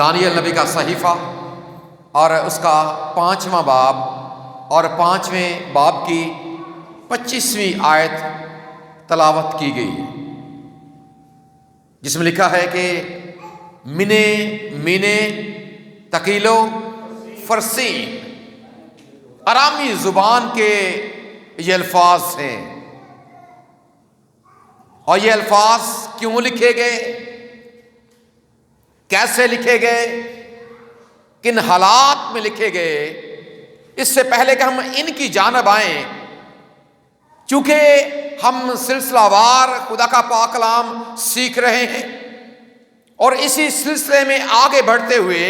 دانیل نبی کا صحیفہ اور اس کا 5واں باب اور 5ویں باب کی 25ویں آیت تلاوت کی گئی ہے، جس میں لکھا ہے کہ منے تکیلو فرسین، ارامی زبان کے یہ الفاظ ہیں۔ اور یہ الفاظ کیوں لکھے گئے، کیسے لکھے گئے، کن حالات میں لکھے گئے، اس سے پہلے کہ ہم ان کی جانب آئیں، چونکہ ہم سلسلہ وار خدا کا پاک کلام سیکھ رہے ہیں اور اسی سلسلے میں آگے بڑھتے ہوئے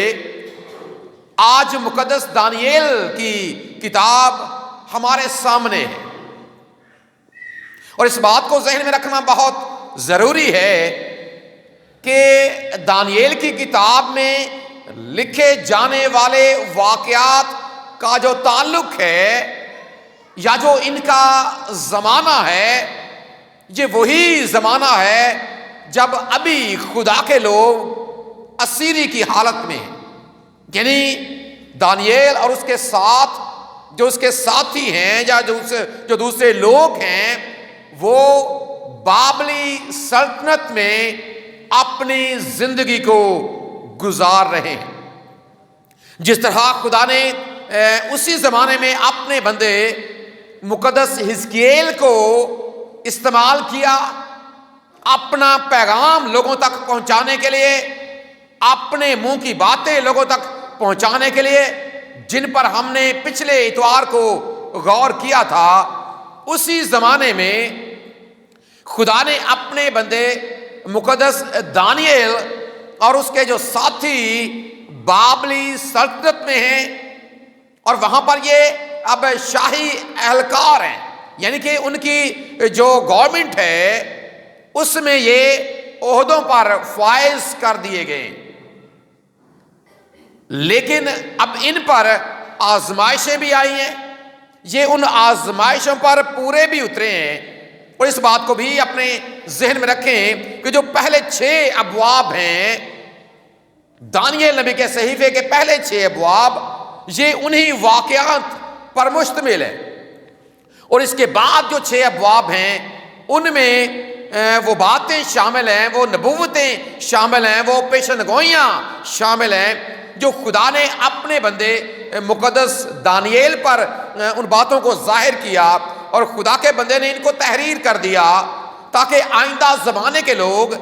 آج مقدس دانییل کی کتاب ہمارے سامنے ہے، اور اس بات کو ذہن میں رکھنا بہت ضروری ہے کہ دانییل کی کتاب میں لکھے جانے والے واقعات کا جو تعلق ہے یا جو ان کا زمانہ ہے، یہ وہی زمانہ ہے جب ابھی خدا کے لوگ اسیری کی حالت میں ہیں، یعنی دانییل اور اس کے ساتھ جو اس کے ساتھی ہیں یا جو دوسرے لوگ ہیں، وہ بابلی سلطنت میں اپنی زندگی کو گزار رہے ہیں۔ جس طرح خدا نے اسی زمانے میں اپنے بندے مقدس حزقییل کو استعمال کیا اپنا پیغام لوگوں تک پہنچانے کے لیے، اپنے منہ کی باتیں لوگوں تک پہنچانے کے لیے، جن پر ہم نے پچھلے اتوار کو غور کیا تھا۔ اسی زمانے میں خدا نے اپنے بندے مقدس دانییل اور اس کے جو ساتھی بابلی سلطنت میں ہیں، اور وہاں پر یہ اب شاہی اہلکار ہیں، یعنی کہ ان کی جو گورنمنٹ ہے اس میں یہ عہدوں پر فائز کر دیے گئے، لیکن اب ان پر آزمائشیں بھی آئی ہیں، یہ ان آزمائشوں پر پورے بھی اترے ہیں۔ اور اس بات کو بھی اپنے ذہن میں رکھیں کہ جو پہلے 6 ابواب ہیں دانییل نبی کے صحیفے کے پہلے 6 ابواب، یہ انہی واقعات پر مشتمل ہے، اور اس کے بعد جو 6 ابواب ہیں ان میں وہ باتیں شامل ہیں، وہ نبوتیں شامل ہیں، وہ پیشن گوئیاں شامل ہیں جو خدا نے اپنے بندے مقدس دانییل پر ان باتوں کو ظاہر کیا، اور خدا کے بندے نے ان کو تحریر کر دیا تاکہ آئندہ زمانے کے لوگ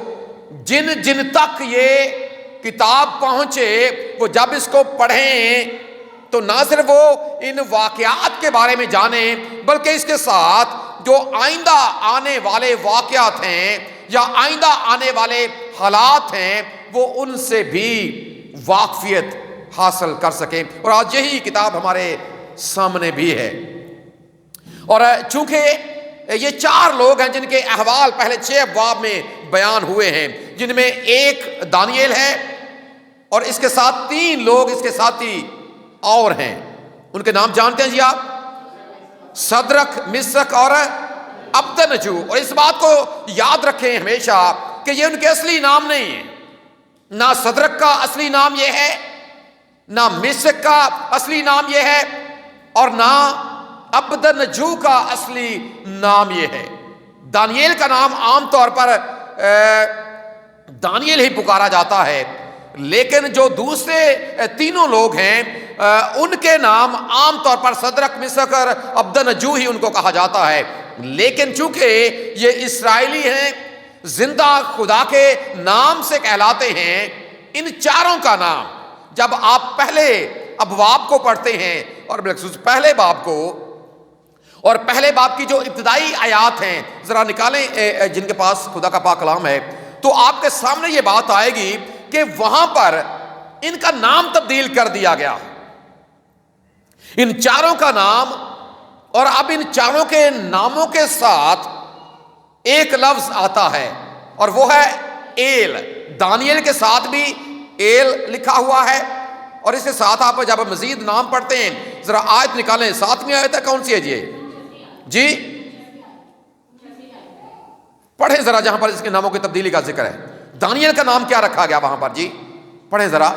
جن تک یہ کتاب پہنچے وہ جب اس کو پڑھیں تو نہ صرف وہ ان واقعات کے بارے میں جانیں، بلکہ اس کے ساتھ جو آئندہ آنے والے واقعات ہیں یا آئندہ آنے والے حالات ہیں وہ ان سے بھی واقفیت حاصل کر سکیں۔ اور آج یہی کتاب ہمارے سامنے بھی ہے، اور چونکہ یہ 4 لوگ ہیں جن کے احوال پہلے 6 ابواب میں بیان ہوئے ہیں، جن میں ایک دانییل ہے اور اس کے ساتھ 3 لوگ اس کے ساتھی اور ہیں، ان کے نام جانتے ہیں جی آپ؟ صدرک، مسک اور عبدنجو۔ اور اس بات کو یاد رکھیں ہمیشہ کہ یہ ان کے اصلی نام نہیں ہیں، نہ صدرک کا اصلی نام یہ ہے، نہ مسک کا اصلی نام یہ ہے، اور نہ عبدنجو کا اصلی نام یہ ہے۔ دانییل کا نام عام طور پر دانییل ہی پکارا جاتا ہے، لیکن جو دوسرے 3 لوگ ہیں ان کے نام عام طور پر صدرک، مسک اور عبدنجو ہی ان کو کہا جاتا ہے، لیکن چونکہ یہ اسرائیلی ہیں، زندہ خدا کے نام سے کہلاتے ہیں، ان 4 کا نام جب آپ پہلے ابواب کو پڑھتے ہیں اور بالخصوص پہلے باب کو، اور پہلے باب کی جو ابتدائی آیات ہیں ذرا نکالیں جن کے پاس خدا کا پاک کلام ہے، تو آپ کے سامنے یہ بات آئے گی کہ وہاں پر ان کا نام تبدیل کر دیا گیا، ان 4 کا نام، اور اب ان 4 کے ناموں کے ساتھ ایک لفظ آتا ہے اور وہ ہے ایل۔ دانییل کے ساتھ بھی ایل لکھا ہوا ہے، اور اس کے ساتھ آپ جب مزید نام پڑھتے ہیں ذرا آیت نکالیں، 7ویں آیت ہے، کون سی ہے جی پڑھیں ذرا، جہاں پر اس کے ناموں کی تبدیلی کا ذکر ہے۔ دانییل کا نام کیا رکھا گیا وہاں پر جی؟ پڑھیں ذرا۔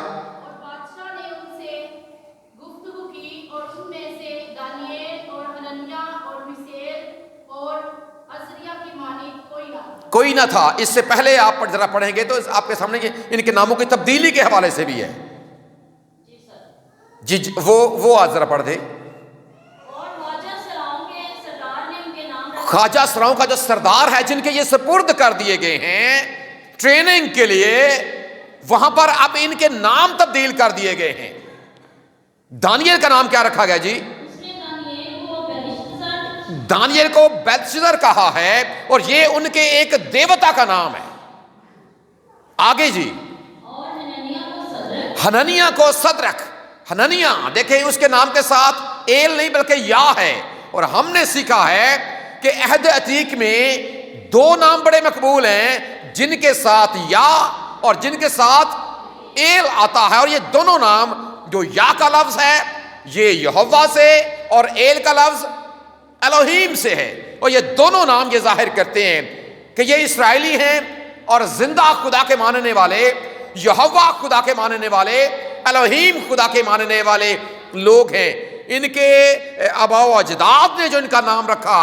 کوئی نہ تھا اس سے پہلے. آپ ذرا پڑھیں گے تو آپ کے سامنے ان کے ناموں کی تبدیلی کے حوالے سے بھی ہے. جی وہ آج ذرا پڑھ دے. خواجہ سراؤں کا جو سردار ہے جن کے یہ سپرد کر دیے گئے ہیں ٹریننگ کے لیے, وہاں پر اب ان کے نام تبدیل کر دیے گئے ہیں. دانیل کا نام کیا رکھا گیا جی؟ دانیل کو بیلشزر کہا ہے اور یہ ان کے ایک دیوتا کا نام ہے. آگے جی, حننیہ کو صدرک. حننیہ دیکھیں اس کے نام کے ساتھ ایل نہیں بلکہ یا ہے. اور ہم نے سیکھا ہے کہ عہد عتیق میں دو نام بڑے مقبول ہیں جن کے ساتھ یا اور جن کے ساتھ ایل آتا ہے, اور یہ دونوں نام جو یا کا لفظ ہے یہ یہوہ سے اور ایل کا لفظ الوہیم سے ہے, اور یہ دونوں نام یہ ظاہر کرتے ہیں کہ یہ اسرائیلی ہیں اور زندہ خدا کے ماننے والے, یہوہ خدا کے ماننے والے, الوہیم خدا کے ماننے والے لوگ ہیں. ان کے آباء و اجداد نے جو ان کا نام رکھا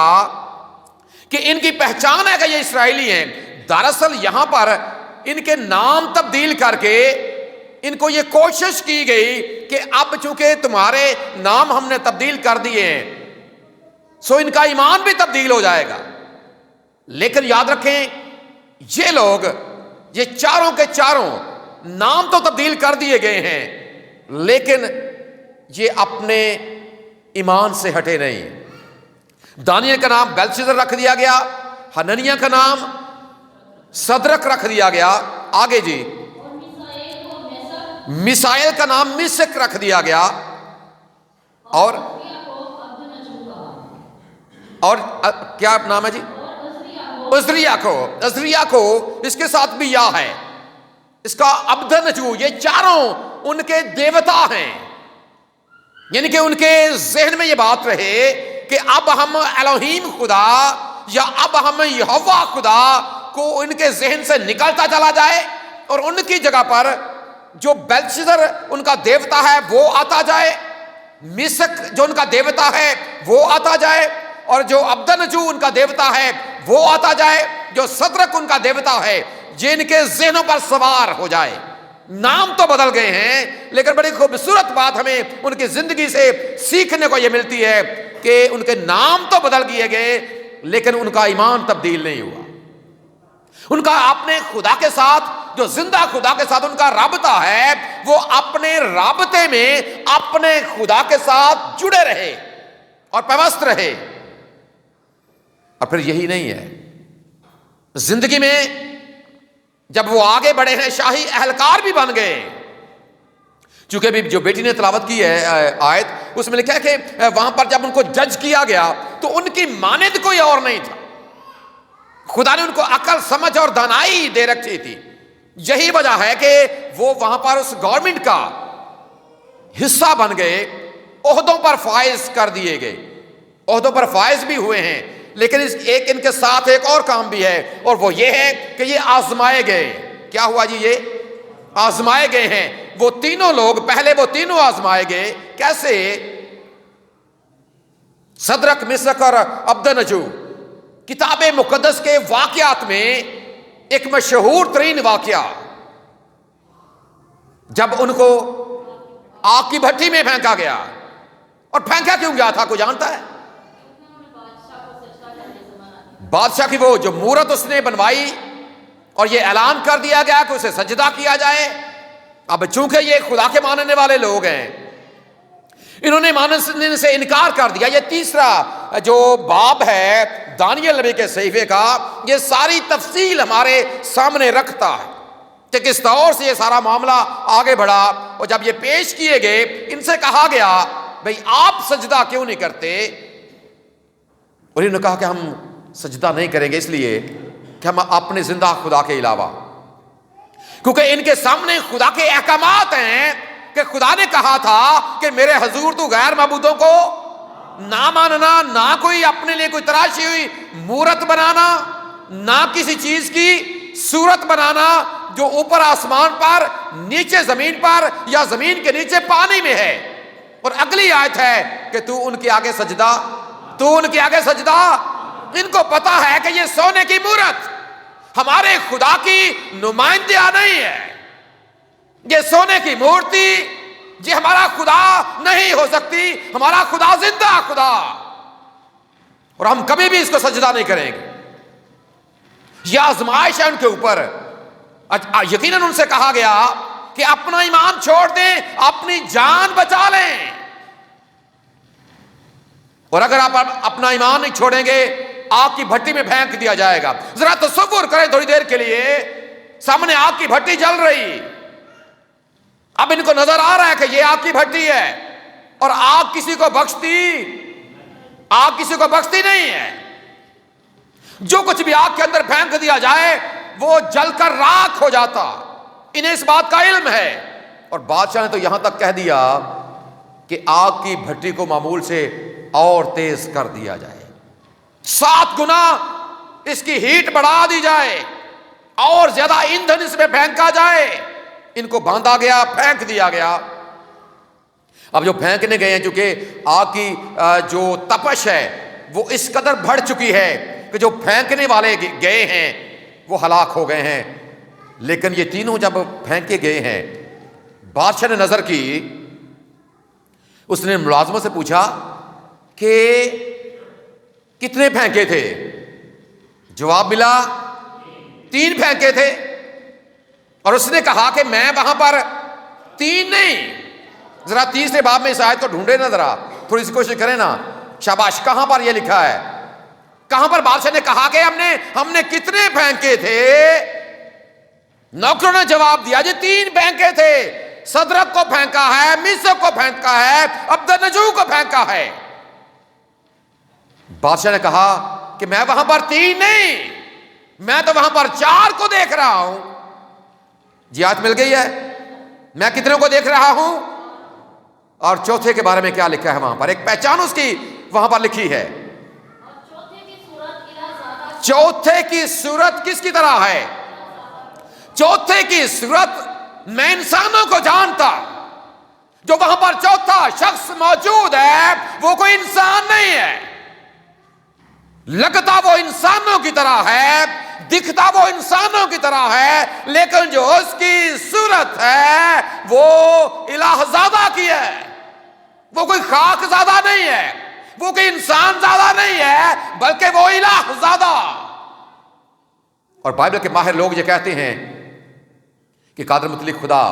کہ ان کی پہچان ہے کہ یہ اسرائیلی ہیں, دراصل یہاں پر ان کے نام تبدیل کر کے ان کو یہ کوشش کی گئی کہ اب چونکہ تمہارے نام ہم نے تبدیل کر دیے ہیں سو ان کا ایمان بھی تبدیل ہو جائے گا. لیکن یاد رکھیں یہ لوگ یہ چاروں کے چاروں نام تو تبدیل کر دیے گئے ہیں لیکن یہ اپنے ایمان سے ہٹے نہیں. دانیل کا نام بیلشزر رکھ دیا گیا, حننیہ کا نام صدرک رکھ دیا گیا. آگے جی, میسائیل کا نام میسک رکھ دیا گیا, اور کیا نام ہے جی؟ عزریہ کو اس کے ساتھ بھی یا ہے. اس کا عبدنجو, یہ چاروں ان کے دیوتا ہیں. یعنی کہ ان کے ذہن میں یہ بات رہے کہ اب ہم الوہیم خدا یا اب ہم یہوہ خدا کو ان کے ذہن سے نکلتا چلا جائے اور ان کی جگہ پر جو بیلشزر ان کا دیوتا ہے وہ آتا جائے, میسک جو ان کا دیوتا ہے وہ آتا جائے, اور جو عبدنجو ان کا دیوتا ہے وہ آتا جائے, جو صدرک ان کا دیوتا ہے جن کے ذہنوں پر سوار ہو جائے. نام تو بدل گئے ہیں لیکن بڑی خوبصورت بات ہمیں ان کی زندگی سے سیکھنے کو یہ ملتی ہے کہ ان کے نام تو بدل دیے گئے لیکن ان کا ایمان تبدیل نہیں ہوا. ان کا اپنے خدا کے ساتھ, جو زندہ خدا کے ساتھ ان کا رابطہ ہے, وہ اپنے رابطے میں اپنے خدا کے ساتھ جڑے رہے اور پیوست رہے. اور پھر یہی نہیں ہے, زندگی میں جب وہ آگے بڑھے ہیں شاہی اہلکار بھی بن گئے. چونکہ بھی جو بیٹی نے تلاوت کی ہے آیت اس میں لکھا ہے کہ وہاں پر جب ان کو جج کیا گیا تو ان کی مانند کوئی اور نہیں تھا. خدا نے ان کو عقل سمجھ اور دانائی دے رکھی تھی. یہی وجہ ہے کہ وہ وہاں پر اس گورنمنٹ کا حصہ بن گئے, عہدوں پر فائز کر دیے گئے, عہدوں پر فائز بھی ہوئے ہیں. لیکن ان کے ساتھ ایک اور کام بھی ہے اور وہ یہ ہے کہ یہ آزمائے گئے. کیا ہوا جی؟ یہ آزمائے گئے ہیں. وہ تینوں لوگ, پہلے وہ تینوں آزمائے گئے. کیسے؟ صدرک, میسک اور عبدنجو کتاب مقدس کے واقعات میں ایک مشہور ترین واقعہ, جب ان کو آگ کی بھٹی میں پھینکا گیا. اور پھینکا کیوں گیا تھا کوئی جانتا ہے؟ بادشاہ کی وہ جو مورت اس نے بنوائی اور یہ اعلان کر دیا گیا کہ اسے سجدہ کیا جائے. اب چونکہ یہ خدا کے ماننے والے لوگ ہیں, انہوں نے ماننے سے انکار کر دیا. یہ تیسرا جو باب ہے دانیل نبی کے صحیفے کا, یہ ساری تفصیل ہمارے سامنے رکھتا ہے کہ کس طور سے یہ سارا معاملہ آگے بڑھا. اور جب یہ پیش کیے گئے, ان سے کہا گیا بھئی آپ سجدہ کیوں نہیں کرتے؟ اور انہوں نے کہا کہ ہم سجدہ نہیں کریں گے اس لیے کہ ہم اپنے زندہ خدا کے علاوہ, کیونکہ ان کے سامنے خدا کے احکامات ہیں کہ خدا نے کہا تھا کہ میرے حضور تو غیر معبودوں کو نہ ماننا, نہ کوئی اپنے لیے کوئی تراشی ہوئی مورت بنانا, نہ کسی چیز کی صورت بنانا جو اوپر آسمان پر, نیچے زمین پر یا زمین کے نیچے پانی میں ہے. اور اگلی آیت ہے کہ تو ان کے آگے سجدہ, تو ان کے آگے سجدہ. ان کو پتا ہے کہ یہ سونے کی مورت, ہمارے خدا کی نمائندہ نہیں ہے، یہ سونے کی مورتی، یہ ہمارا خدا نہیں ہو سکتی، ہمارا خدا زندہ خدا، اور ہم کبھی بھی اس کو سجدہ نہیں کریں گے۔ یہ آزمائش ہے ان کے اوپر۔ یقیناً ان سے کہا گیا کہ اپنا ایمان چھوڑ دیں، اپنی جان بچا لیں، اور اگر آپ اپنا ایمان نہیں چھوڑیں گے آگ کی بھٹی میں پھینک دیا جائے گا۔ ذرا تصور کریں تھوڑی دیر کے لیے، سامنے آگ کی بھٹی جل رہی، اب ان کو نظر آ رہا ہے کہ یہ آگ کی بھٹی ہے، اور آگ کسی کو بخشتی نہیں ہے۔ جو کچھ بھی آگ کے اندر پھینک دیا جائے وہ جل کر راکھ ہو جاتا، انہیں اس بات کا علم ہے۔ اور بادشاہ نے تو یہاں تک کہہ دیا کہ آگ کی بھٹی کو معمول سے اور تیز کر دیا جائے، 7 گنا اس کی ہیٹ بڑھا دی جائے، اور زیادہ ایندھن اس میں پھینکا جائے۔ ان کو باندھا گیا، پھینک دیا گیا۔ اب جو پھینکنے گئے ہیں، چونکہ آگ کی جو تپش ہے وہ اس قدر بڑھ چکی ہے کہ جو پھینکنے والے گئے ہیں وہ ہلاک ہو گئے ہیں، لیکن یہ تینوں جب پھینکے گئے ہیں، بادشاہ نے نظر کی، اس نے ملازموں سے پوچھا کہ کتنے پھینکے تھے؟ جواب ملا 3 پھینکے تھے، اور اس نے کہا کہ میں وہاں پر 3 نہیں۔ ذرا تیسرے باب میں اس آیت کو ڈھونڈے نا، ذرا تھوڑی سی کوشش کریں نا، شاباش، کہاں پر یہ لکھا ہے؟ کہاں پر بادشاہ نے کہا کہ ہم نے کتنے پھینکے تھے؟ نوکروں نے جواب دیا جی 3 پھینکے تھے، صدرک کو پھینکا ہے، میثاق کو پھینکا ہے، عبدنجو کو پھینکا ہے۔ بادشاہ نے کہا کہ میں وہاں پر 3 نہیں، میں تو وہاں پر 4 کو دیکھ رہا ہوں۔ جی آیت مل گئی ہے، میں کتنے کو دیکھ رہا ہوں؟ اور چوتھے کے بارے میں کیا لکھا ہے وہاں پر؟ ایک پہچان اس کی وہاں پر لکھی ہے۔ چوتھے کی صورت کس کی طرح ہے؟ چوتھے کی صورت میں انسانوں کو جانتا، جو وہاں پر چوتھا شخص موجود ہے وہ کوئی انسان نہیں ہے، لگتا وہ انسانوں کی طرح ہے، دکھتا وہ انسانوں کی طرح ہے، لیکن جو اس کی صورت ہے وہ الہ زادہ کی ہے، وہ کوئی خاک زادہ نہیں ہے، وہ کوئی انسان زادہ نہیں ہے، بلکہ وہ الہ زادہ۔ اور بائبل کے ماہر لوگ یہ کہتے ہیں کہ قادر مطلق خدا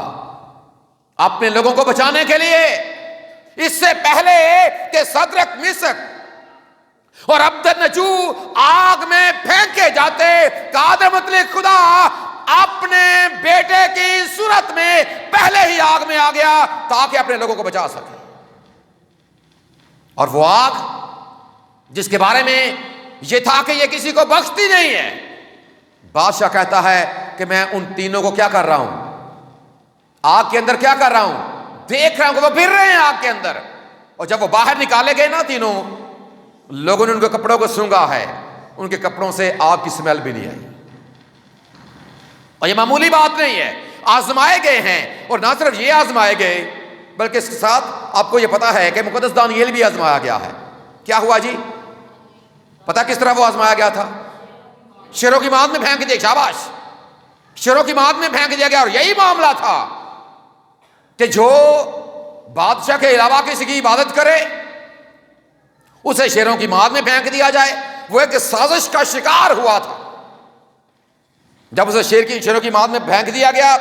اپنے لوگوں کو بچانے کے لیے اس سے پہلے کہ صدرک، میثاق اور عبدنجو آگ میں پھینکے جاتے، قادر مطلق خدا اپنے بیٹے کی صورت میں پہلے ہی آگ میں آ گیا تاکہ اپنے لوگوں کو بچا سکے۔ اور وہ آگ جس کے بارے میں یہ تھا کہ یہ کسی کو بخشتی نہیں ہے، بادشاہ کہتا ہے کہ میں ان تینوں کو کیا کر رہا ہوں؟ آگ کے اندر کیا کر رہا ہوں؟ دیکھ رہا ہوں کہ وہ پھر رہے ہیں آگ کے اندر۔ اور جب وہ باہر نکالے گئے نا تینوں، لوگوں نے ان کے کپڑوں کو سونگا ہے، ان کے کپڑوں سے آگ کی سمیل بھی نہیں آئی۔ اور یہ معمولی بات نہیں ہے، آزمائے گئے ہیں، اور نہ صرف یہ آزمائے گئے بلکہ اس کے ساتھ آپ کو یہ پتا ہے کہ مقدس دانیل بھی آزمایا گیا ہے۔ کیا ہوا جی؟ پتا کس طرح وہ آزمایا گیا تھا؟ شیروں کی ماد میں پھینک دیا، شاباش، شیروں کی ماد میں پھینک دیا گیا۔ اور یہی معاملہ تھا کہ جو بادشاہ کے علاوہ کسی کی عبادت کرے اسے شیروں کی ماد میں پھینک دیا جائے۔ وہ ایک سازش کا شکار ہوا تھا۔ جب اسے شیروں کی ماد میں پھینک دیا گیا،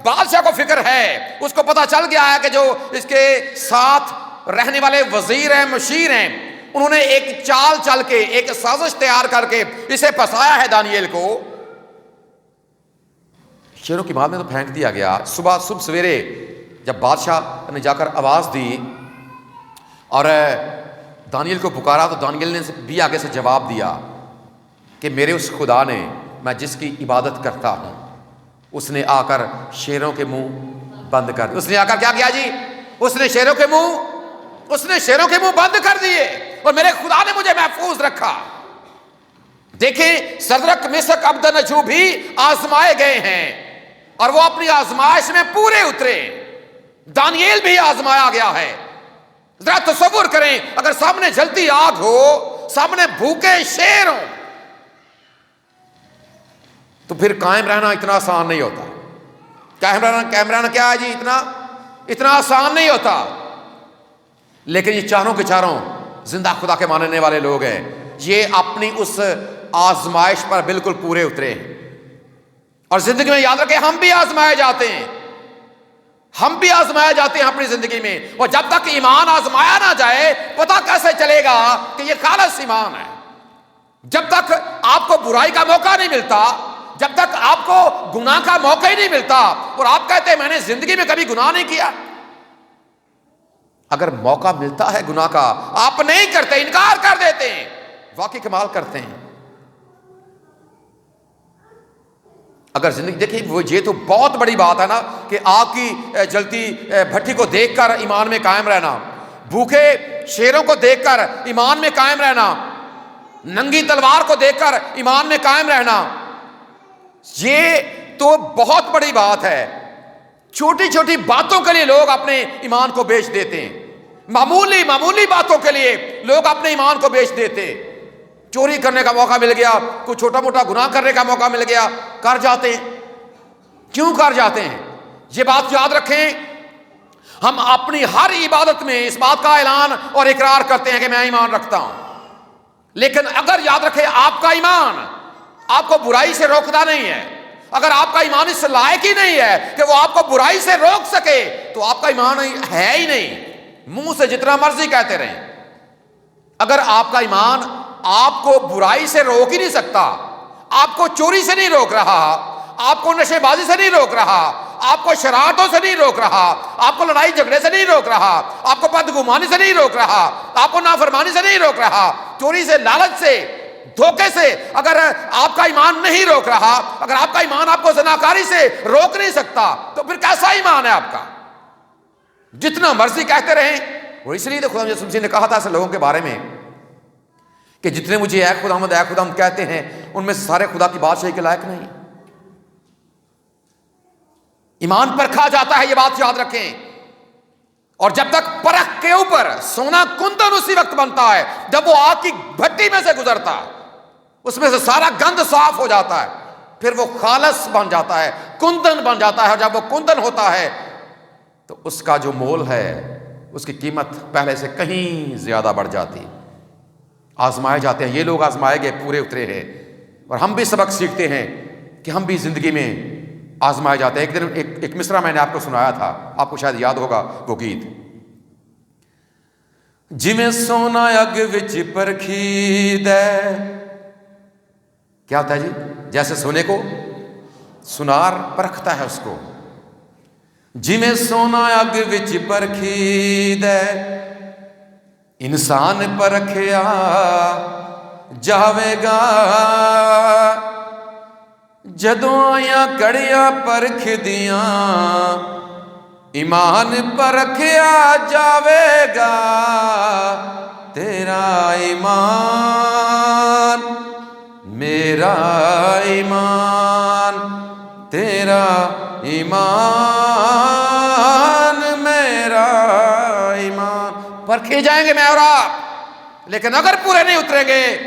بادشاہ کو فکر ہے، اس کو پتا چل گیا ہے کہ جو اس کے ساتھ رہنے والے وزیر ہیں، مشیر ہیں، انہوں نے ایک چال چل کے، ایک سازش تیار کر کے اسے پھنسایا ہے دانیل کو۔ شیروں کی ماد میں تو پھینک دیا گیا۔ صبح سویرے جب بادشاہ نے جا کر آواز دی اور دانیل کو پکارا، تو دانیل نے بھی آگے سے جواب دیا کہ میرے اس خدا نے، میں جس کی عبادت کرتا ہوں، اس نے آ کر شیروں کے منہ بند کر دیے۔ اس نے آ کر کیا کیا جی؟ اس نے شیروں کے منہ بند کر دیے، اور میرے خدا نے مجھے محفوظ رکھا۔ دیکھیں، صدرک، میثاق، عبدنجو بھی آزمائے گئے ہیں، اور وہ اپنی آزمائش میں پورے اترے۔ دانیل بھی آزمایا گیا ہے۔ ذرا تصور کریں، اگر سامنے جلتی آگ ہو، سامنے بھوکے شیر ہوں، تو پھر قائم رہنا اتنا آسان نہیں ہوتا. قائم رہنا کیا ہے جی؟ اتنا آسان نہیں ہوتا. لیکن یہ چاروں کے چاروں زندہ خدا کے ماننے والے لوگ ہیں. یہ اپنی اس آزمائش پر بالکل پورے اترے ہیں. اور زندگی میں یاد رکھیں، ہم بھی آزمائے جاتے ہیں. ہم بھی آزمائے جاتے ہیں اپنی زندگی میں. اور جب تک ایمان آزمایا نہ جائے، پتہ کیسے چلے گا کہ یہ خالص ایمان ہے؟ جب تک آپ کو برائی کا موقع نہیں ملتا، جب تک آپ کو گناہ کا موقع ہی نہیں ملتا، اور آپ کہتے ہیں میں نے زندگی میں کبھی گناہ نہیں کیا. اگر موقع ملتا ہے گناہ کا، آپ نہیں کرتے، انکار کر دیتے ہیں. واقعی کمال کرتے ہیں. اگر زندگی دیکھیں، وہ یہ تو بہت بڑی بات ہے نا کہ آگ کی جلتی بھٹی کو دیکھ کر ایمان میں قائم رہنا، بھوکے شیروں کو دیکھ کر ایمان میں قائم رہنا، ننگی تلوار کو دیکھ کر ایمان میں قائم رہنا، یہ تو بہت بڑی بات ہے. چھوٹی چھوٹی باتوں کے لیے لوگ اپنے ایمان کو بیچ دیتے ہیں. معمولی باتوں کے لیے لوگ اپنے ایمان کو بیچ دیتے. چوری کرنے کا موقع مل گیا، کوئی چھوٹا موٹا گناہ کرنے کا موقع مل گیا، کر جاتے ہیں. کیوں کر جاتے ہیں؟ یہ بات یاد رکھیں، ہم اپنی ہر عبادت میں اس بات کا اعلان اور اقرار کرتے ہیں کہ میں ایمان رکھتا ہوں. لیکن اگر یاد رکھیں آپ کا ایمان آپ کو برائی سے روکتا نہیں ہے، اگر آپ کا ایمان اس لائق ہی نہیں ہے کہ وہ آپ کو برائی سے روک سکے، تو آپ کا ایمان ہے ہی نہیں. منہ سے جتنا مرضی کہتے رہیں، اگر آپ کا ایمان آپ کو برائی سے روک ہی نہیں سکتا، آپ کو چوری سے نہیں روک رہا، آپ کو نشے بازی سے نہیں روک رہا، آپ کو شرارتوں سے نہیں روک رہا، آپ کو لڑائی جھگڑے سے نہیں روک رہا، آپ کو بدگمانی سے نہیں روک رہا، آپ کو نافرمانی سے نہیں روک رہا، چوری سے، لالچ سے، دھوکے سے اگر آپ کا ایمان نہیں روک رہا، اگر آپ کا ایمان آپ کو زناکاری سے روک نہیں سکتا، تو پھر کیسا ایمان ہے آپ کا؟ جتنا مرضی کہتے رہیں. اور اس لیے تو خدا یسوع مسیح نے کہا تھا ایسے لوگوں کے بارے میں کہ جتنے مجھے اے خداوند کہتے ہیں، ان میں سے سارے خدا کی بادشاہی کے لائق نہیں. ایمان پرکھا جاتا ہے، یہ بات یاد رکھیں. اور جب تک پرکھ کے اوپر سونا کندن اسی وقت بنتا ہے جب وہ آگ کی بھٹی میں سے گزرتا ہے، اس میں سے سارا گند صاف ہو جاتا ہے، پھر وہ خالص بن جاتا ہے، کندن بن جاتا ہے. اور جب وہ کندن ہوتا ہے تو اس کا جو مول ہے، اس کی قیمت پہلے سے کہیں زیادہ بڑھ جاتی. آزمائے جاتے ہیں، یہ لوگ آزمائے گئے، پورے اترے ہیں. اور ہم بھی سبق سیکھتے ہیں کہ ہم بھی زندگی میں آزمائے جاتے ہیں. ایک دن ایک مصرع میں نے آپ کو سنایا تھا، آپ کو شاید یاد ہوگا وہ گیت. جویں سونا اگ وچ پرکھی دے، کیا ہوتا ہے جی؟ جیسے سونے کو سنار پرکھتا ہے اس کو. جویں سونا اگ وچ پرکھی دے، انسان پرکھیا جاوے گا. جدوں آیا کڑیاں پرکھ دیاں، ایمان پرکھیا جاوے گا. تیرا ایمان میرا ایمان، تیرا ایمان میرا ایمان، پرکھے جائیں گے میں اور آپ. لیکن اگر پورے نہیں اتریں گے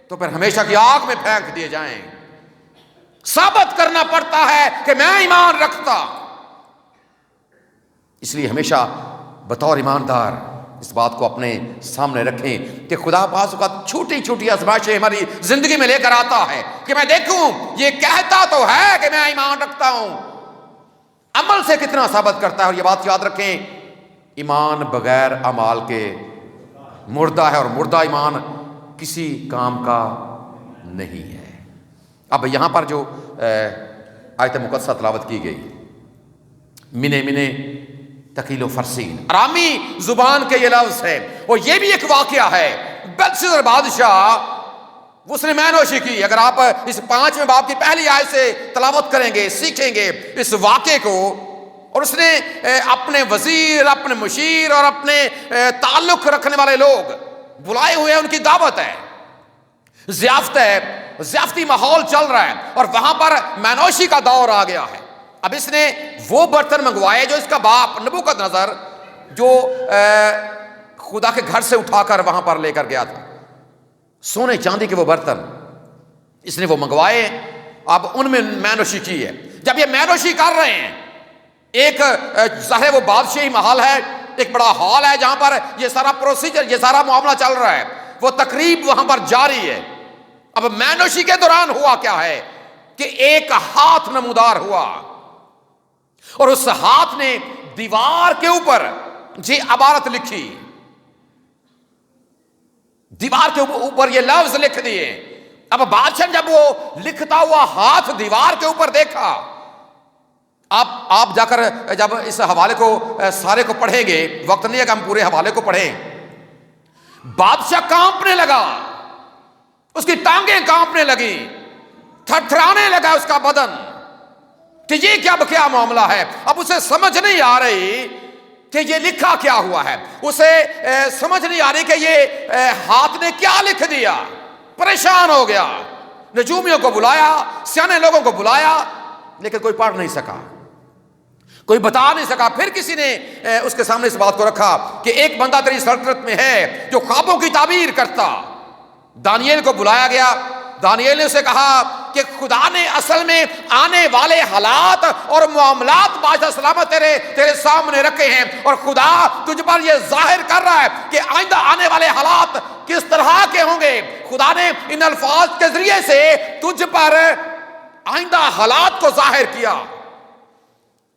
تو پھر ہمیشہ کی آگ میں پھینک دیے جائیں. ثابت کرنا پڑتا ہے کہ میں ایمان رکھتا. اس لیے ہمیشہ بطور ایماندار اس بات کو اپنے سامنے رکھیں کہ خدا بعض اوقات چھوٹی چھوٹی آزمائشیں ہماری زندگی میں لے کر آتا ہے کہ میں دیکھوں یہ کہتا تو ہے کہ میں ایمان رکھتا ہوں، عمل سے کتنا ثابت کرتا ہے. اور یہ بات یاد رکھیں، ایمان بغیر اعمال کے مردہ ہے، اور مردہ ایمان کسی کام کا نہیں ہے. اب یہاں پر جو آیت مقدسہ تلاوت کی گئی، منے منے تقیل و فرسین، آرامی زبان کے یہ لفظ ہے. اور یہ بھی ایک واقعہ ہے. بلشزر بادشاہ اس نے مینوشی کی. اگر آپ اس 5ویں باب کی پہلی آیت سے تلاوت کریں گے، سیکھیں گے اس واقعے کو، اور اس نے اپنے وزیر، اپنے مشیر اور اپنے تعلق رکھنے والے لوگ بلائے ہوئے ہیں، ان کی دعوت ہے، ضیافت ہے، ضیافتی ماحول چل رہا ہے، اور وہاں پر مینوشی کا دور آ گیا ہے. اب اس نے وہ برتن منگوائے جو اس کا باپ نبوکدنضر جو خدا کے گھر سے اٹھا کر وہاں پر لے کر گیا تھا، سونے چاندی کے وہ برتن اس نے وہ منگوائے. اب ان میں مینوشی کی ہے. جب یہ مینوشی کر رہے ہیں، ایک ظاہر وہ بادشاہی محل ہے، ایک بڑا ہال ہے جہاں پر یہ سارا پروسیجر، یہ سارا معاملہ چل رہا ہے، وہ تقریب وہاں پر جاری ہے. اب مینوشی کے دوران ہوا کیا ہے کہ ایک ہاتھ نمودار ہوا، اور اس ہاتھ نے دیوار کے اوپر عبارت لکھی، دیوار کے اوپر یہ لفظ لکھ دیے. اب بادشاہ جب وہ لکھتا ہوا ہاتھ دیوار کے اوپر دیکھا، آپ جا کر جب اس حوالے کو سارے کو پڑھیں گے، وقت نہیں ہے کہ ہم پورے حوالے کو پڑھیں. بادشاہ کانپنے لگا، اس کی ٹانگیں کانپنے لگی، تھر تھرانے لگا اس کا بدن کہ یہ کیا معاملہ ہے. اب اسے سمجھ نہیں آ رہی کہ یہ لکھا کیا ہوا ہے، اسے سمجھ نہیں آ رہی کہ یہ ہاتھ نے کیا لکھ دیا. پریشان ہو گیا، نجومیوں کو بلایا، سیانے لوگوں کو بلایا، لیکن کوئی پڑھ نہیں سکا، کوئی بتا نہیں سکا. پھر کسی نے اس کے سامنے اس بات کو رکھا کہ ایک بندہ تیری سلطنت میں ہے جو خوابوں کی تعبیر کرتا. دانیل کو بلایا گیا. دانیل نے اسے کہا کہ خدا نے اصل میں آنے والے حالات اور معاملات بادشاہ سلامت تیرے سامنے رکھے ہیں، اور خدا تجھ پر یہ ظاہر کر رہا ہے کہ آئندہ آنے والے حالات کس طرح کے ہوں گے. خدا نے ان الفاظ کے ذریعے سے تجھ پر آئندہ حالات کو ظاہر کیا.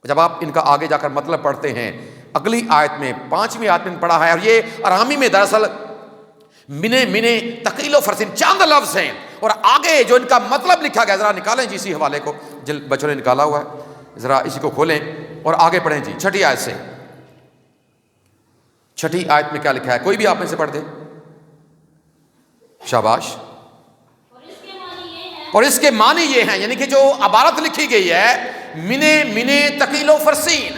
جب آپ ان کا آگے جا کر مطلب پڑھتے ہیں، اگلی آیت میں 5ویں آیت میں پڑھا ہے، اور یہ ارامی میں دراصل منے تقیل و فرسین چند لفظ ہیں، اور آگے جو ان کا مطلب لکھا گیا، ذرا نکالیں جی اسی حوالے کو، بچوں نے نکالا ہوا ہے، ذرا اسی کو کھولیں اور آگے پڑھیں جی. 6 آیت سے، 6 آیت میں کیا لکھا ہے؟ کوئی بھی آپ میں سے پڑھ دے. شاباش. اور اس کے معنی یہ ہیں، یعنی کہ جو عبارت لکھی گئی ہے منے تقیل و فرسین،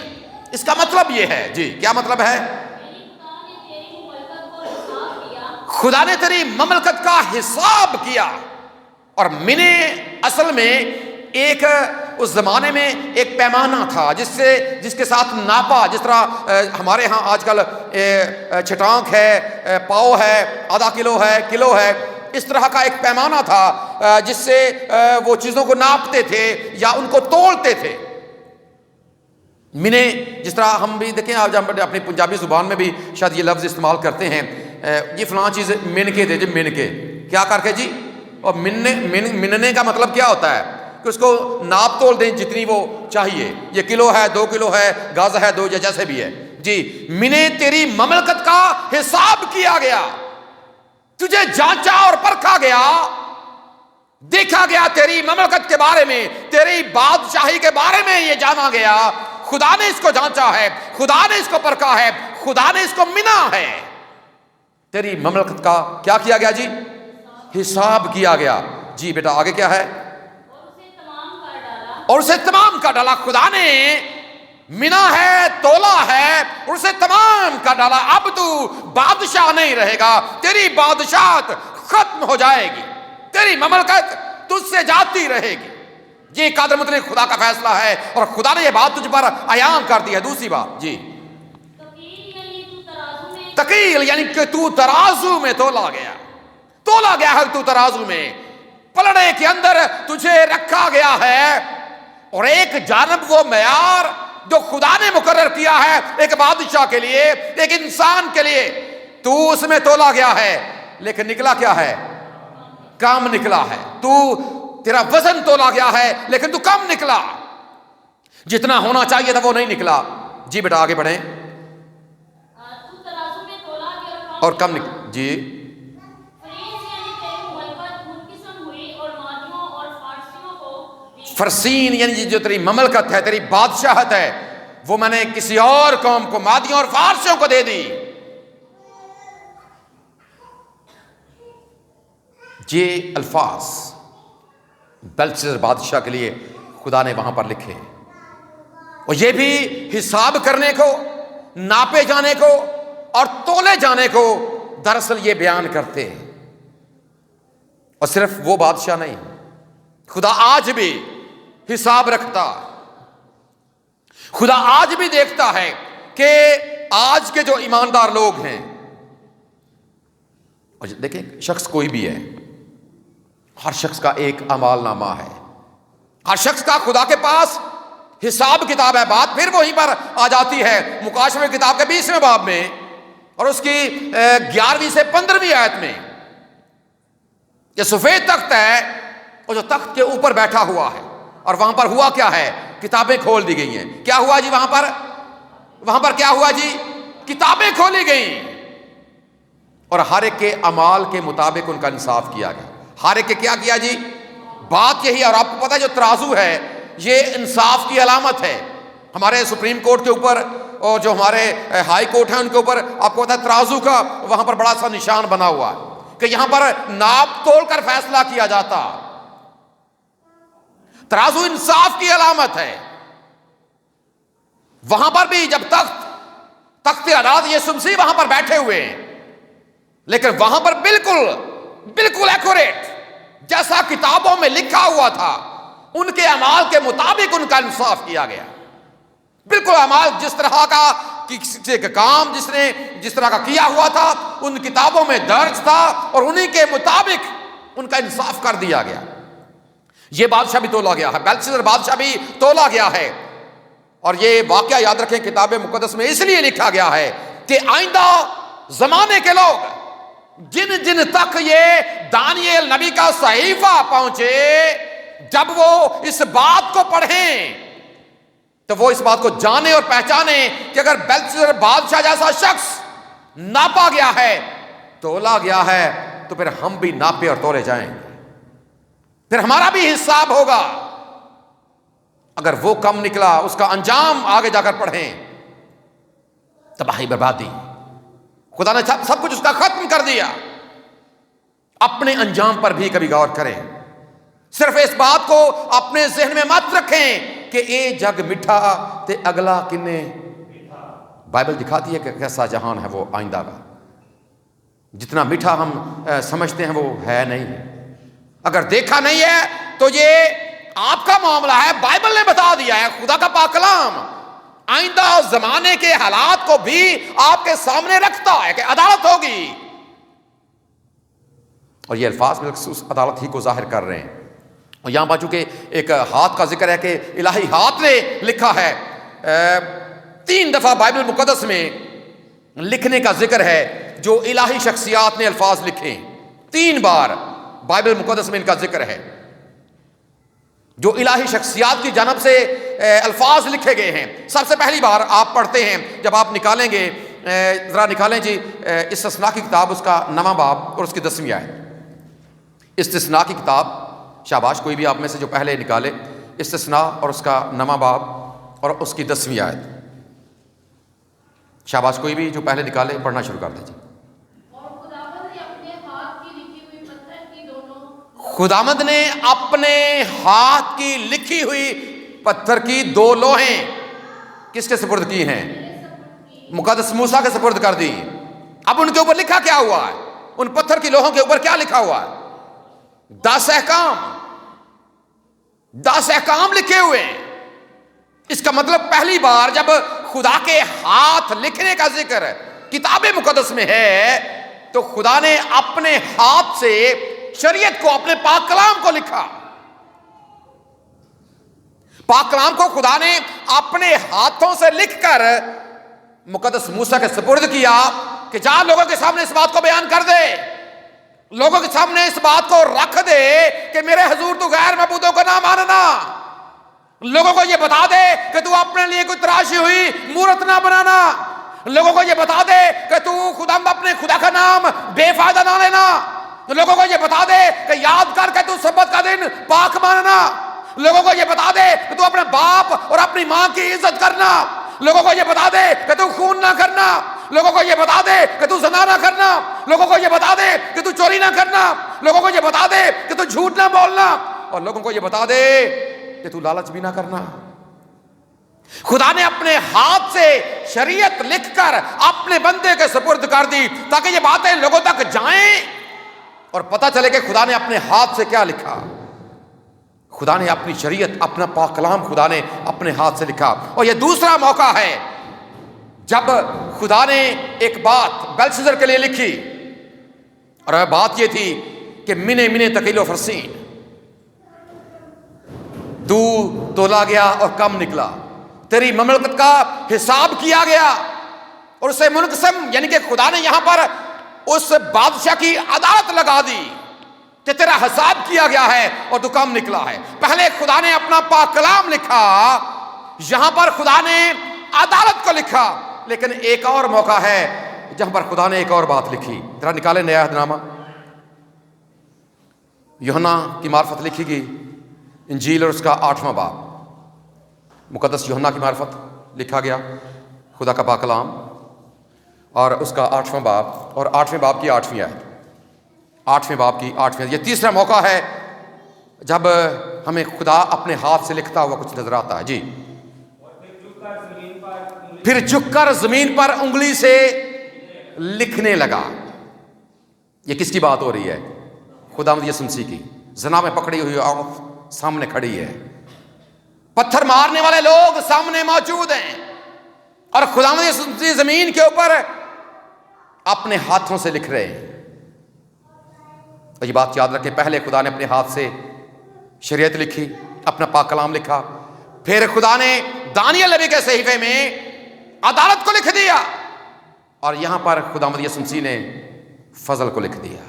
اس کا مطلب یہ ہے جی. کیا مطلب ہے؟ خدا نے تیری مملکت کا حساب کیا. اور منے اصل میں ایک اس زمانے میں ایک پیمانہ تھا جس کے ساتھ ناپا، جس طرح ہمارے ہاں آج کل چھٹانک ہے، پاؤ ہے، آدھا کلو ہے، کلو ہے، اس طرح کا ایک پیمانہ تھا جس سے وہ چیزوں کو ناپتے تھے یا ان کو تولتے تھے. منے جس طرح ہم بھی دیکھیں، آج ہم اپنی پنجابی زبان میں بھی شاید یہ لفظ استعمال کرتے ہیں، یہ فلاں چیز من کے دے جی، من کے کیا کر کے جی. اور مننے کا مطلب کیا ہوتا ہے کہ اس کو ناپ تول دیں جتنی وہ چاہیے، یہ کلو ہے، 2 کلو ہے، گز ہے 2، یا جیسے بھی ہے جی. منے تیری مملکت کا حساب کیا گیا، تجھے جانچا اور پرکھا گیا، دیکھا گیا تیری مملکت کے بارے میں، تیری بادشاہی کے بارے میں یہ جانا گیا. خدا نے اس کو جانچا ہے، خدا نے اس کو پرکھا ہے، خدا نے اس کو منا ہے. تیری مملکت کا کیا کیا گیا جی؟ حساب کیا گیا جی. بیٹا آگے کیا ہے؟ اور اسے تمام کا ڈالا. خدا نے منا ہے، تولا ہے، اور اسے تمام کا ڈالا. اب تو بادشاہ نہیں رہے گا، تیری بادشاہت ختم ہو جائے گی، تیری مملکت تجھ سے جاتی رہے گی. یہ قادر مطلق خدا کا فیصلہ ہے، اور خدا نے یہ بات تجھ پر عیان کر دی ہے. دوسری بات جی، تقیل یعنی کہ تو ترازو میں تولا گیا ہے. تو ترازو میں پلڑے کے اندر تجھے رکھا گیا ہے، اور ایک جانب وہ معیار جو خدا نے مقرر کیا ہے ایک بادشاہ کے لیے، ایک انسان کے لیے، تو اس میں تولا گیا ہے، لیکن نکلا کیا ہے؟ کم نکلا ہے. تیرا وزن تولا گیا ہے لیکن تو کم نکلا، جتنا ہونا چاہیے تھا وہ نہیں نکلا. جی بیٹا آگے بڑھیں. اور کم نکلا جی. فرسین یعنی جو تیری مملکت ہے، تیری بادشاہت ہے، وہ میں نے کسی اور قوم کو، مادیوں اور فارسیوں کو دے دی. یہ الفاظ بلشازر بادشاہ کے لیے خدا نے وہاں پر لکھے، اور یہ بھی حساب کرنے کو، ناپے جانے کو اور تولے جانے کو دراصل یہ بیان کرتے ہیں. اور صرف وہ بادشاہ نہیں، خدا آج بھی حساب رکھتا، خدا آج بھی دیکھتا ہے کہ آج کے جو ایماندار لوگ ہیں، اور دیکھیں شخص کوئی بھی ہے، ہر شخص کا ایک اعمال نامہ ہے، ہر شخص کا خدا کے پاس حساب کتاب ہے. بات پھر وہیں پر آ جاتی ہے مکاشفہ کتاب کے 20ویں باب میں اور اس کی 11ویں سے 15ویں آیت میں. یہ سفید تخت ہے اور جو تخت کے اوپر بیٹھا ہوا ہے، اور وہاں پر ہوا کیا ہے؟ کتابیں کھول دی گئی ہیں. کیا ہوا جی وہاں پر کیا ہوا جی؟ کتابیں کھولی گئیں اور ہر ایک کے اعمال کے مطابق ان کا انصاف کیا گیا. ہر ایک کے کیا کیا جی؟ بات یہی ہے. اور آپ کو پتا ہے جو ترازو ہے یہ انصاف کی علامت ہے. ہمارے سپریم کورٹ کے اوپر اور جو ہمارے ہائی کورٹ ہیں ان کے اوپر آپ کو پتا ہے ترازو کا وہاں پر بڑا سا نشان بنا ہوا ہے کہ یہاں پر ناپ تول کر فیصلہ کیا جاتا. ترازو انصاف کی علامت ہے. وہاں پر بھی جب تخت عدالت یسوع مسیح وہاں پر بیٹھے ہوئے ہیں، لیکن وہاں پر بالکل ایکوریٹ جیسا کتابوں میں لکھا ہوا تھا ان کے اعمال کے مطابق ان کا انصاف کیا گیا. بالکل اعمال جس طرح کا کسی کا کام جس طرح کا کیا ہوا تھا ان کتابوں میں درج تھا اور انہی کے مطابق ان کا انصاف کر دیا گیا. یہ بادشاہ بھی تولا گیا ہے، بیلشازر بادشاہ بھی تولا گیا ہے. اور یہ واقعہ یاد رکھیں کتاب مقدس میں اس لیے لکھا گیا ہے کہ آئندہ زمانے کے لوگ جن تک یہ دانیل نبی کا صحیفہ پہنچے، جب وہ اس بات کو پڑھیں تو وہ اس بات کو جانے اور پہچانے کہ اگر بیلشازر بادشاہ جیسا شخص ناپا گیا ہے، تولا گیا ہے، تو پھر ہم بھی ناپے اور تولے جائیں گے. پھر ہمارا بھی حساب ہوگا. اگر وہ کم نکلا اس کا انجام آگے جا کر پڑھیں، تباہی بربادی. خدا نے سب کچھ اس کا ختم کر دیا. اپنے انجام پر بھی کبھی غور کریں. صرف اس بات کو اپنے ذہن میں مت رکھیں کہ اے جگ مٹھا تے اگلا کنے. بائبل دکھاتی ہے کہ کیسا جہان ہے وہ آئندہ کا. جتنا میٹھا ہم سمجھتے ہیں وہ ہے نہیں. اگر دیکھا نہیں ہے تو یہ آپ کا معاملہ ہے. بائبل نے بتا دیا ہے، خدا کا پاک کلام آئندہ زمانے کے حالات کو بھی آپ کے سامنے رکھتا ہے کہ عدالت ہوگی. اور یہ الفاظ بالخصوص عدالت ہی کو ظاہر کر رہے ہیں. اور یہاں پر چونکہ ایک ہاتھ کا ذکر ہے کہ الہی ہاتھ نے لکھا ہے. 3 دفعہ بائبل مقدس میں لکھنے کا ذکر ہے جو الہی شخصیات نے الفاظ لکھے. 3 بار بائبل مقدس میں ان کا ذکر ہے جو الہی شخصیات کی جانب سے الفاظ لکھے گئے ہیں. سب سے پہلی بار آپ پڑھتے ہیں جب آپ نکالیں گے، ذرا نکالیں جی استثناء کی کتاب اس کا 9واں باب اور اس کی 10ویں آیت. استثناء کی کتاب، شاباش کوئی بھی آپ میں سے جو پہلے نکالے، استثناء اور اس کا 9واں باب اور اس کی 10ویں آیت. شاباش کوئی بھی جو پہلے نکالے پڑھنا شروع کر دیجیے. خداوند نے اپنے ہاتھ کی لکھی ہوئی پتھر کی 2 لوحیں کس کے سپرد کی ہیں؟ مقدس موسیٰ کے سپرد کر دی. اب ان کے اوپر لکھا کیا ہوا ہے؟ ان پتھر کی لوحوں کے اوپر کیا لکھا ہوا ہے؟ 10 احکام لکھے ہوئے ہیں. اس کا مطلب پہلی بار جب خدا کے ہاتھ لکھنے کا ذکر کتاب مقدس میں ہے تو خدا نے اپنے ہاتھ سے شریعت کو، اپنے پاک کلام کو لکھا. پاک کلام کو خدا نے اپنے ہاتھوں سے لکھ کر مقدس موسیٰ کے سپرد کیا کہ جا لوگوں کے سامنے اس بات کو بیان کر دے، لوگوں کے سامنے اس بات کو رکھ دے کہ میرے حضور تو غیر معبودوں کو نہ ماننا. لوگوں کو یہ بتا دے کہ تو اپنے لیے کوئی تراشی ہوئی مورت نہ بنانا. لوگوں کو یہ بتا دے کہ تو اپنے خدا کا نام بے فائدہ نہ لینا. لوگوں کو یہ بتا دے کہ یاد کر کے تو سبت کا دن پاک ماننا. لوگوں کو یہ بتا دے کہ تو اپنے باپ اور اپنی ماں کی عزت کرنا. لوگوں کو یہ بتا دے کہ تو خون نہ کرنا. لوگوں کو یہ بتا دے کہ تو زنا نہ کرنا. لوگوں کو یہ بتا دے کہ تو چوری نہ کرنا. لوگوں کو یہ بتا دے کہ تو جھوٹ نہ بولنا. اور لوگوں کو یہ بتا دے کہ تو لالچ بھی نہ کرنا. خدا نے اپنے ہاتھ سے شریعت لکھ کر اپنے بندے کے سپرد کر دی تاکہ یہ باتیں لوگوں تک جائیں اور پتہ چلے کہ خدا نے اپنے ہاتھ سے کیا لکھا. خدا نے اپنی شریعت، اپنا پاک کلام خدا نے اپنے ہاتھ سے لکھا. اور یہ دوسرا موقع ہے جب خدا نے ایک بات بیلشازر کے لیے لکھی، اور بات یہ تھی کہ منے تقیل و فرسین. تو تولا گیا اور کم نکلا، تیری مملکت کا حساب کیا گیا اور اسے منقسم، یعنی کہ خدا نے یہاں پر اس بادشاہ کی عدالت لگا دی کہ تیرا حساب کیا گیا ہے اور تو کم نکلا ہے۔ پہلے خدا نے اپنا پاک کلام لکھا، یہاں پر خدا نے عدالت کو لکھا، لیکن ایک اور موقع ہے جہاں پر خدا نے ایک اور بات لکھی۔ ذرا نکالے نیا عہد نامہ، یوحنا کی معرفت لکھی گئی انجیل اور اس کا 8واں باب، مقدس یوحنا کی معرفت لکھا گیا خدا کا پاک کلام، اور اس کا 8واں باب اور 8ویں باب کی 8ویں آیت، 8ویں باب کی 8ویں۔ یہ تیسرا موقع ہے جب ہمیں خدا اپنے ہاتھ سے لکھتا ہوا کچھ نظر آتا ہے۔ جی، پھر جھک کر زمین پر انگلی سے لکھنے لگا۔ یہ کس کی بات ہو رہی ہے؟ خداوند یسوع مسیح کی۔ زنا میں پکڑی ہوئی عورت سامنے کھڑی ہے، پتھر مارنے والے لوگ سامنے موجود ہیں، اور خداوند یسوع مسیح زمین کے اوپر اپنے ہاتھوں سے لکھ رہے ہیں۔ اور یہ بات یاد رکھیں، پہلے خدا نے اپنے ہاتھ سے شریعت لکھی، اپنا پاک کلام لکھا، پھر خدا نے دانیل نبی کے صحیفے میں عدالت کو لکھ دیا، اور یہاں پر خداوند یسوع مسیح نے فضل کو لکھ دیا،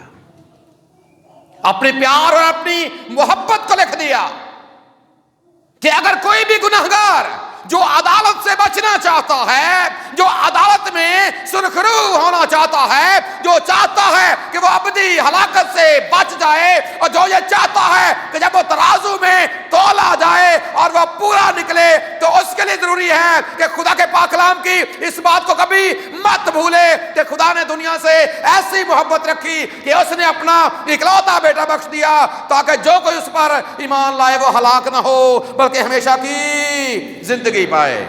اپنے پیار اور اپنی محبت کو لکھ دیا کہ اگر کوئی بھی گنہگار جو عدالت سے بچنا چاہتا ہے، جو عدالت میں سرخرو ہونا چاہتا ہے، جو چاہتا ہے کہ وہ ابدی ہلاکت سے بچ جائے، اور جو یہ چاہتا ہے کہ جب وہ ترازو میں تولا جائے اور وہ پورا نکلے، تو اس کے لیے ضروری ہے کہ خدا کے پاک کلام کی اس بات کو کبھی مت بھولے کہ خدا نے دنیا سے ایسی محبت رکھی کہ اس نے اپنا اکلوتا بیٹا بخش دیا تاکہ جو کوئی اس پر ایمان لائے وہ ہلاک نہ ہو بلکہ ہمیشہ کی زندگی پائے۔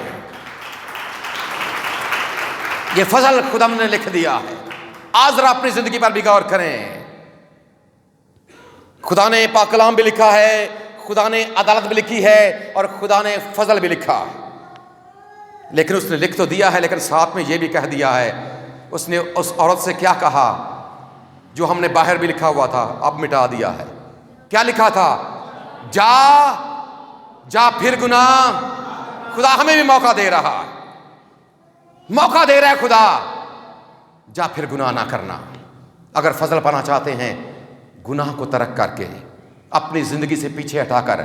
یہ فضل خدا نے لکھ دیا ہے۔ آج ذرا اپنی زندگی پر بھی غور کریں، خدا نے پاک کلام بھی لکھا ہے، خدا نے عدالت بھی لکھی ہے، اور خدا نے فضل بھی لکھا ہے، لیکن اس نے لکھ تو دیا ہے، لیکن ساتھ میں یہ بھی کہہ دیا ہے، اس نے اس عورت سے کیا کہا جو ہم نے باہر بھی لکھا ہوا تھا، اب مٹا دیا ہے۔ کیا لکھا تھا؟ جا جا پھر گناہ۔ خدا ہمیں بھی موقع دے رہا ہے، موقع دے رہا ہے خدا، جا پھر گناہ نہ کرنا۔ اگر فضل پانا چاہتے ہیں، گناہ کو ترک کر کے، اپنی زندگی سے پیچھے ہٹا کر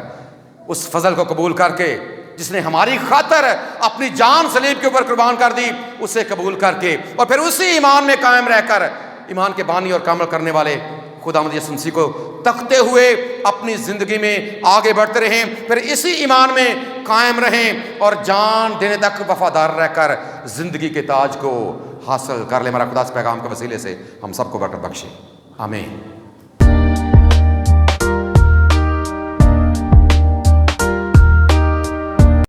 اس فضل کو قبول کر کے، جس نے ہماری خاطر اپنی جان صلیب کے اوپر قربان کر دی، اسے قبول کر کے، اور پھر اسی ایمان میں قائم رہ کر ایمان کے بانی اور کامل کرنے والے خداوند یسوع مسیح کو تکتے ہوئے اپنی زندگی میں آگے بڑھتے رہیں، پھر اسی ایمان میں قائم رہیں اور جان دینے تک وفادار رہ کر زندگی کے تاج کو حاصل کر لیں۔ ہمارا خدا اس پیغام کے وسیلے سے ہم سب کو برکت بخشے، آمین۔